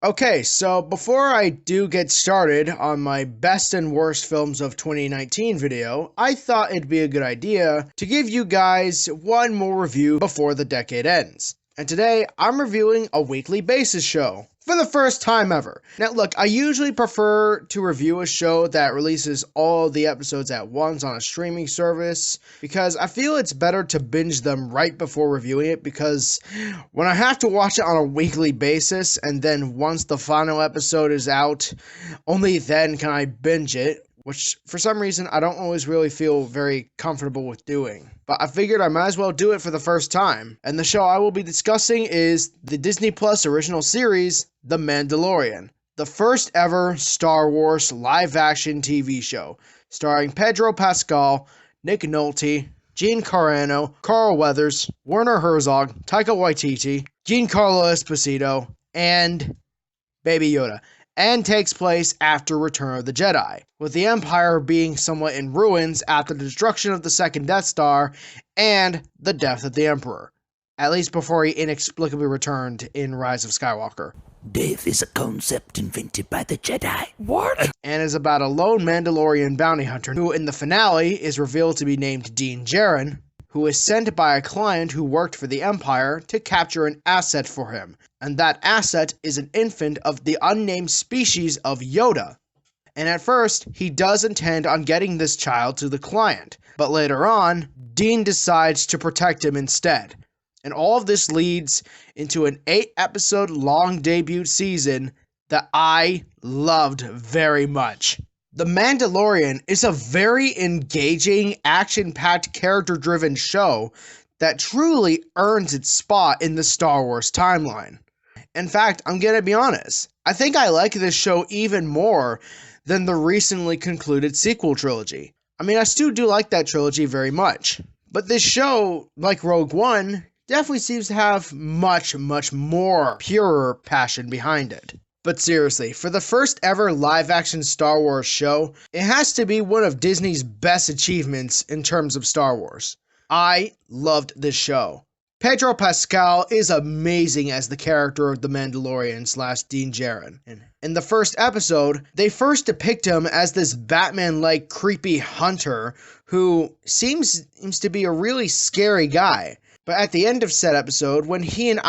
Okay, so before I do get started on my best and worst films of 2019 video, I thought it'd be a good idea to give you guys one more review before the decade ends. And today, I'm reviewing a weekly basis show. For the first time ever. Now look, I usually prefer to review a show that releases all the episodes at once on a streaming service because I feel it's better to binge them right before reviewing it, because when I have to watch it on a weekly basis and then once the final episode is out, only then can I binge it, which for some reason I don't always really feel very comfortable with doing. But I figured I might as well do it for the first time. And the show I will be discussing is the Disney Plus original series, The Mandalorian, the first ever Star Wars live-action TV show, starring Pedro Pascal, Nick Nolte, Gene Carano, Carl Weathers, Werner Herzog, Taika Waititi, Giancarlo Esposito, and Baby Yoda, and takes place after Return of the Jedi, with the Empire being somewhat in ruins after the destruction of the second Death Star and the death of the Emperor, at least before he inexplicably returned in Rise of Skywalker. Death is a concept invented by the Jedi. What? And is about a lone Mandalorian bounty hunter who in the finale is revealed to be named Din Djarin, who is sent by a client who worked for the Empire to capture an asset for him, and that asset is an infant of the unnamed species of Yoda. And at first, he does intend on getting this child to the client, but later on, Dean decides to protect him instead. And all of this leads into an 8-episode long debut season that I loved very much. The Mandalorian is a very engaging, action-packed, character-driven show that truly earns its spot in the Star Wars timeline. In fact, I'm gonna be honest, I think I like this show even more than the recently concluded sequel trilogy. I mean, I still do like that trilogy very much, but this show, like Rogue One, definitely seems to have much more purer passion behind it. But seriously, for the first ever live-action Star Wars show, it has to be one of Disney's best achievements in terms of Star Wars. I loved this show. Pedro Pascal is amazing as the character of the Mandalorian / Din Djarin. In the first episode, they first depict him as this Batman-like creepy hunter who seems to be a really scary guy. But at the end of said episode, when he and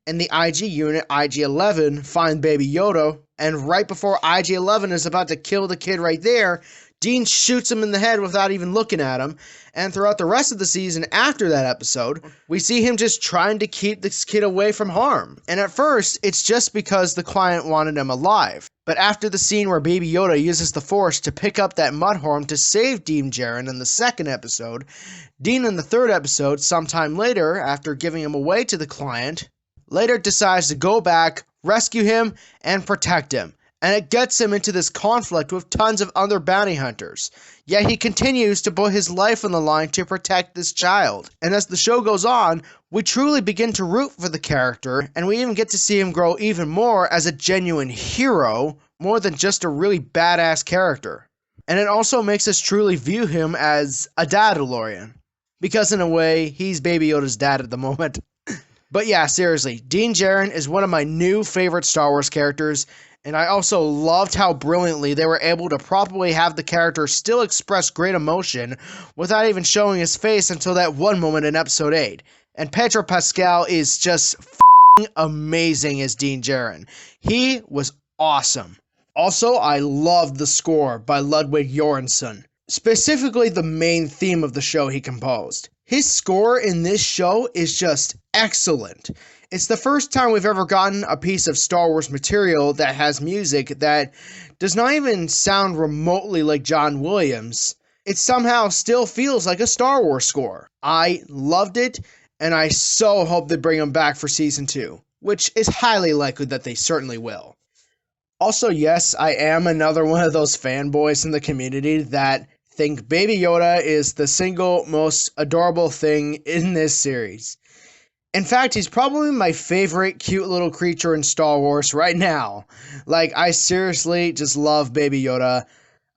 the IG unit IG-11 find Baby Yoda, and right before IG-11 is about to kill the kid right there, Dean shoots him in the head without even looking at him. And throughout the rest of the season after that episode, we see him just trying to keep this kid away from harm. And at first, it's just because the client wanted him alive. But after the scene where Baby Yoda uses the Force to pick up that Mudhorn to save Din Djarin in the second episode, Dean in the third episode, sometime later, after giving him away to the client, later decides to go back, rescue him, and protect him. And it gets him into this conflict with tons of other bounty hunters. Yet he continues to put his life on the line to protect this child. And as the show goes on, we truly begin to root for the character, and we even get to see him grow even more as a genuine hero, more than just a really badass character. And it also makes us truly view him as a Dadalorian, because in a way, he's Baby Yoda's dad at the moment. But yeah, seriously, Din Djarin is one of my new favorite Star Wars characters, and I also loved how brilliantly they were able to properly have the character still express great emotion without even showing his face until that one moment in episode 8. And Pedro Pascal is just f***ing amazing as Din Djarin. He was awesome. Also, I loved the score by Ludwig Göransson, specifically the main theme of the show he composed. His score in this show is just excellent. It's the first time we've ever gotten a piece of Star Wars material that has music that does not even sound remotely like John Williams. It somehow still feels like a Star Wars score. I loved it, and I so hope they bring him back for season 2, which is highly likely that they certainly will. Also, yes, I am another one of those fanboys in the community that think Baby Yoda is the single most adorable thing in this series. In fact, he's probably my favorite cute little creature in Star Wars right now. Like, I seriously just love Baby Yoda.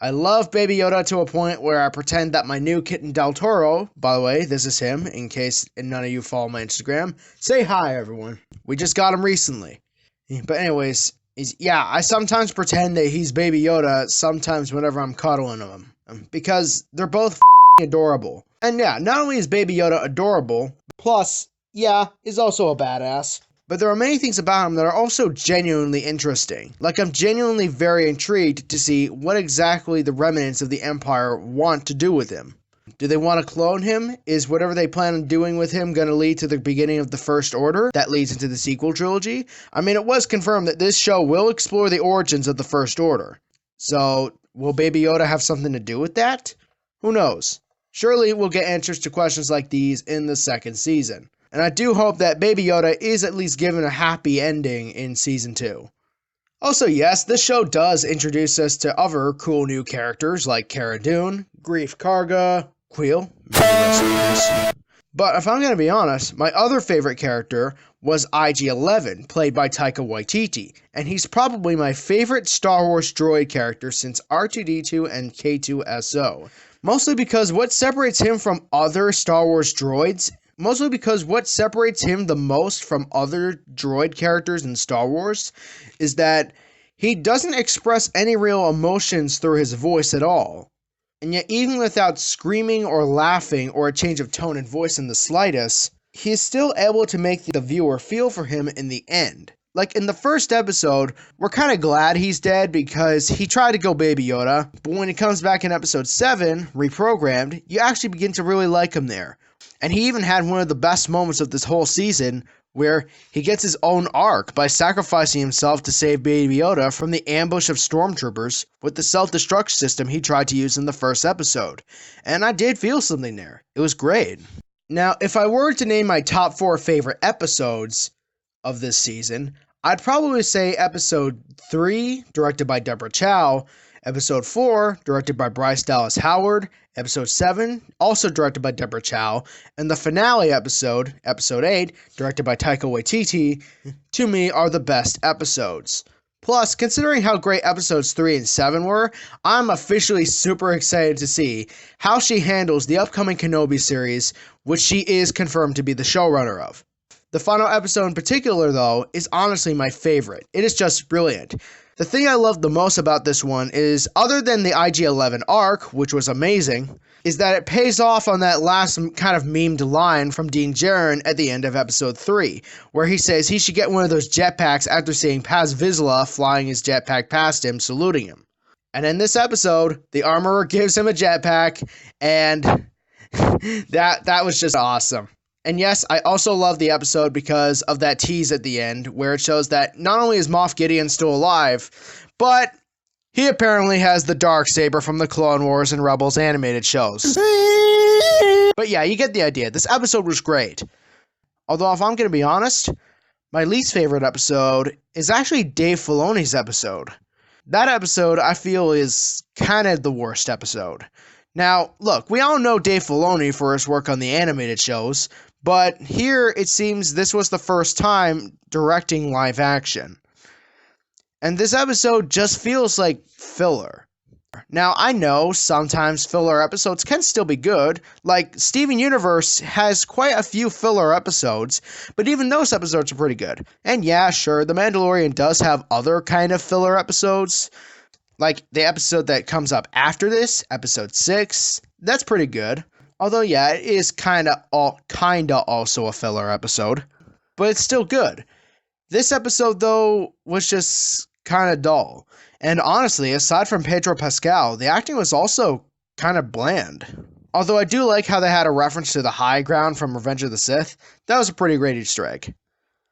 I love Baby Yoda to a point where I pretend that my new kitten Del Toro, by the way, this is him, in case none of you follow my Instagram. Say hi, everyone. We just got him recently. But anyways, Yeah, I sometimes pretend that he's Baby Yoda sometimes whenever I'm cuddling him. Because they're both adorable. And yeah, not only is Baby Yoda adorable, plus, yeah, he's also a badass. But there are many things about him that are also genuinely interesting. Like, I'm genuinely very intrigued to see what exactly the remnants of the Empire want to do with him. Do they want to clone him? Is whatever they plan on doing with him going to lead to the beginning of the First Order that leads into the sequel trilogy? I mean, it was confirmed that this show will explore the origins of the First Order. So, will Baby Yoda have something to do with that? Who knows? Surely we'll get answers to questions like these in the second season. And I do hope that Baby Yoda is at least given a happy ending in Season 2. Also, yes, this show does introduce us to other cool new characters like Cara Dune, Greef Karga, Queel, but if I'm going to be honest, my other favorite character was IG-11, played by Taika Waititi, and he's probably my favorite Star Wars droid character since R2-D2 and K2SO. Mostly because what separates him the most from other droid characters in Star Wars is that he doesn't express any real emotions through his voice at all. And yet, even without screaming or laughing or a change of tone and voice in the slightest, he is still able to make the viewer feel for him in the end. Like in the first episode, we're kind of glad he's dead because he tried to go Baby Yoda, but when he comes back in episode 7, reprogrammed, you actually begin to really like him there. And he even had one of the best moments of this whole season where he gets his own arc by sacrificing himself to save Baby Yoda from the ambush of stormtroopers with the self-destruct system he tried to use in the first episode. And I did feel something there. It was great. Now, if I were to name my top 4 favorite episodes of this season, I'd probably say episode 3, directed by Deborah Chow, episode 4, directed by Bryce Dallas Howard, episode 7, also directed by Deborah Chow, and the finale episode, episode 8, directed by Taika Waititi, to me are the best episodes. Plus, considering how great episodes 3 and 7 were, I'm officially super excited to see how she handles the upcoming Kenobi series, which she is confirmed to be the showrunner of. The final episode in particular, though, is honestly my favorite. It is just brilliant. The thing I love the most about this one is, other than the IG-11 arc, which was amazing, is that it pays off on that last kind of memed line from Din Djarin at the end of episode 3, where he says he should get one of those jetpacks after seeing Paz Vizsla flying his jetpack past him, saluting him. And in this episode, the armorer gives him a jetpack, and that was just awesome. And yes, I also love the episode because of that tease at the end, where it shows that not only is Moff Gideon still alive, but he apparently has the Darksaber from the Clone Wars and Rebels animated shows. But yeah, you get the idea. This episode was great. Although, if I'm going to be honest, my least favorite episode is actually Dave Filoni's episode. That episode, I feel, is kind of the worst episode. Now, look, we all know Dave Filoni for his work on the animated shows, but here it seems this was the first time directing live action. And this episode just feels like filler. Now, I know sometimes filler episodes can still be good, like Steven Universe has quite a few filler episodes, but even those episodes are pretty good. And yeah, sure, The Mandalorian does have other kind of filler episodes, like the episode that comes up after this, episode 6, that's pretty good. Although, yeah, it is kinda also a filler episode, but it's still good. This episode, though, was just kinda dull. And honestly, aside from Pedro Pascal, the acting was also kinda bland. Although I do like how they had a reference to the high ground from Revenge of the Sith. That was a pretty great Easter egg.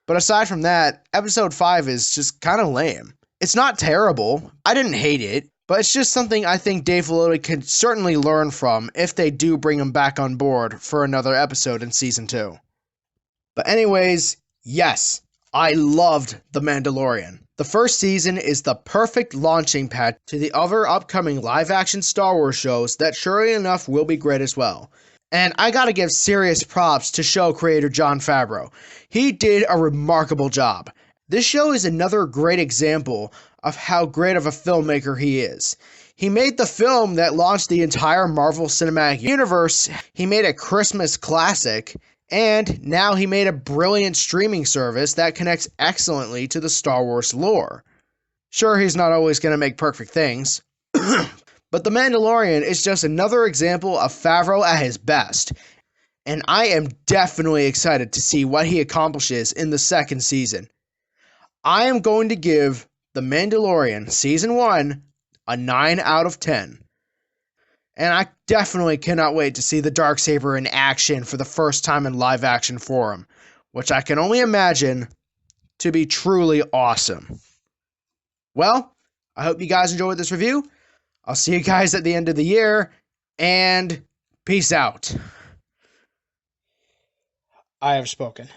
But aside from that, episode 5 is just kinda lame. It's not terrible. I didn't hate it. But it's just something I think Dave Filoni could certainly learn from if they do bring him back on board for another episode in Season 2. But anyways, yes, I loved The Mandalorian. The first season is the perfect launching pad to the other upcoming live-action Star Wars shows that surely enough will be great as well. And I gotta give serious props to show creator Jon Favreau. He did a remarkable job. This show is another great example of how great of a filmmaker he is. He made the film that launched the entire Marvel Cinematic Universe, he made a Christmas classic, and now he made a brilliant streaming service that connects excellently to the Star Wars lore. Sure, he's not always going to make perfect things, but The Mandalorian is just another example of Favreau at his best, and I am definitely excited to see what he accomplishes in the second season. I am going to give The Mandalorian Season 1 a 9 out of 10. And I definitely cannot wait to see the Darksaber in action for the first time in live action form, which I can only imagine to be truly awesome. Well, I hope you guys enjoyed this review. I'll see you guys at the end of the year, and peace out. I have spoken.